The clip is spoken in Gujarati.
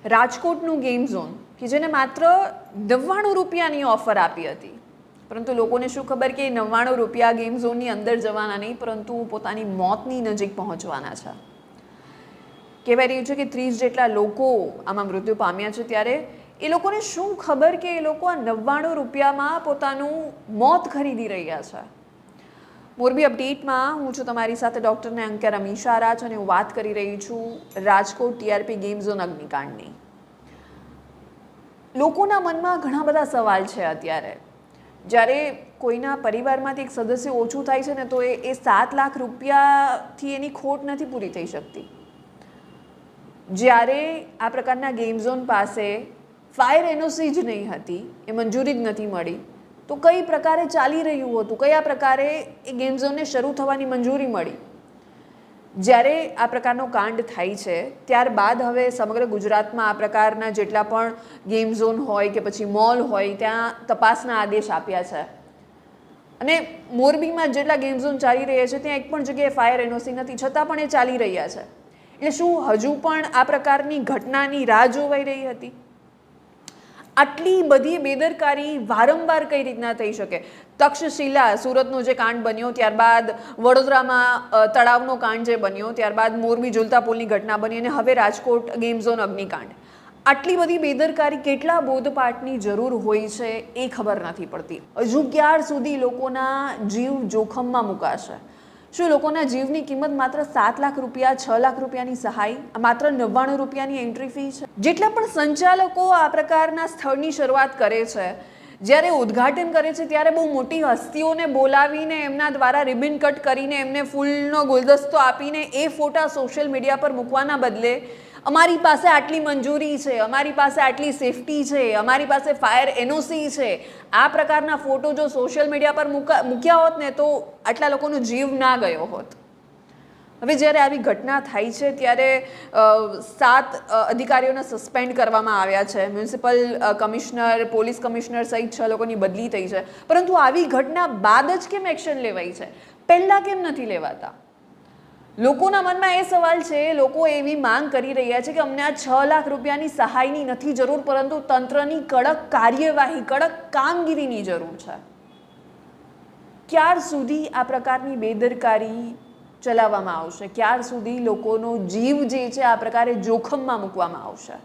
રાજકોટનું ગેમ ઝોન કે જેને માત્ર 99 રૂપિયાની ઓફર આપી હતી, પરંતુ લોકોને શું ખબર કે 99 રૂપિયા ગેમ ઝોનની અંદર જવાના નહીં, પરંતુ પોતાની મોતની નજીક પહોંચવાના છે. કહેવાય રહ્યું છે કે 30 જેટલા લોકો આમાં મૃત્યુ પામ્યા છે. ત્યારે એ લોકોને શું ખબર કે એ લોકો આ 99 રૂપિયામાં પોતાનું મોત ખરીદી રહ્યા છે. મોરબી અપડેટમાં હું છું તમારી સાથે ડૉક્ટર અંકિયા રમીશા રાજ, અને હું વાત કરી રહી છું રાજકોટ ટીઆરપી ગેમ ઝોન અગ્નિકાંડની. લોકોના મનમાં ઘણા બધા સવાલ છે. અત્યારે જ્યારે કોઈના પરિવારમાંથી એક સદસ્ય ઓછું થાય છે ને, તો એ 7 લાખ રૂપિયાથી એની ખોટ નથી પૂરી થઈ શકતી. જ્યારે આ પ્રકારના ગેમ ઝોન પાસે ફાયર એનઓસી જ નહીં હતી, એ મંજૂરી જ નથી મળી, તો કઈ પ્રકારે ચાલી રહ્યું હતું, કયા પ્રકારે એ ગેમ ઝોનને શરૂ થવાની મંજૂરી મળી. જ્યારે આ પ્રકારનો કાંડ થાય છે ત્યારબાદ હવે સમગ્ર ગુજરાતમાં આ પ્રકારના જેટલા પણ ગેમ ઝોન હોય કે પછી મોલ હોય ત્યાં તપાસના આદેશ આપ્યા છે. અને મોરબીમાં જેટલા ગેમ ઝોન ચાલી રહ્યા છે ત્યાં એક પણ જગ્યાએ ફાયર એનઓસી નથી, છતાં પણ એ ચાલી રહ્યા છે. એટલે શું હજુ પણ આ પ્રકારની ઘટનાની રાહ જોવાઈ રહી હતી? આટલી બધી બેદરકારી વારંવાર કઈ રીતના થઈ શકે? તક્ષશિલા સુરતનો જે કાંડ બન્યો, ત્યારબાદ વડોદરામાં તળાવનો કાંડ જે બન્યો, ત્યારબાદ મોરબી ઝૂલતા પુલની ઘટના બની, અને હવે રાજકોટ ગેમ ઝોન અગ્નિકાંડ. આટલી બધી બેદરકારી, કેટલા બોધપાઠની જરૂર હોય છે એ ખબર નથી પડતી. હજુ ક્યાર સુધી લોકોના જીવ જોખમમાં મુકાશે? શું લોકોના જીવની કિંમત માત્ર 7 લાખ રૂપિયા, 6 લાખ રૂપિયાની સહાય, માત્ર 99 રૂપિયાની એન્ટ્રી ફી છે? જેટલા પણ સંચાલકો આ પ્રકારના સ્થળની શરૂઆત કરે છે, જ્યારે ઉદ્ઘાટન કરે છે ત્યારે બહુ મોટી હસ્તીઓને બોલાવીને એમના દ્વારા રિબન કટ કરીને એમને ફૂલનો ગુલદસ્તો આપીને એ ફોટા સોશિયલ મીડિયા પર મૂકવાના બદલે અમારી પાસે આટલી મંજૂરી છે, અમારી પાસે આટલી સેફટી છે, અમારી પાસે ફાયર એનઓસી છે, આ પ્રકારના ફોટો જો સોશિયલ મીડિયા પર મૂક્યા હોત ને તો આટલા લોકોનો જીવ ના ગયો હોત. હવે જ્યારે આવી ઘટના થાય છે ત્યારે 7 અધિકારીઓને સસ્પેન્ડ કરવામાં આવ્યા છે. મ્યુનિસિપલ કમિશનર, પોલીસ કમિશનર સહિત 6 લોકોની બદલી થઈ છે. પરંતુ આવી ઘટના બાદ જ કેમ એક્શન લેવાય છે, પહેલા કેમ નથી લેવાતા? લોકોના મનમાં એ સવાલ છે. લોકો એવી માંગ કરી રહ્યા છે કે અમને આ 6 લાખ રૂપિયાની સહાયની નથી જરૂર, પરંતુ તંત્રની કડક કાર્યવાહી, કડક કામગીરીની જરૂર છે. ક્યાર સુધી આ પ્રકારની બેદરકારી ચલાવવામાં આવશે? ક્યાર સુધી લોકોનો જીવ જે છે આ પ્રકારે જોખમમાં મૂકવામાં આવશે?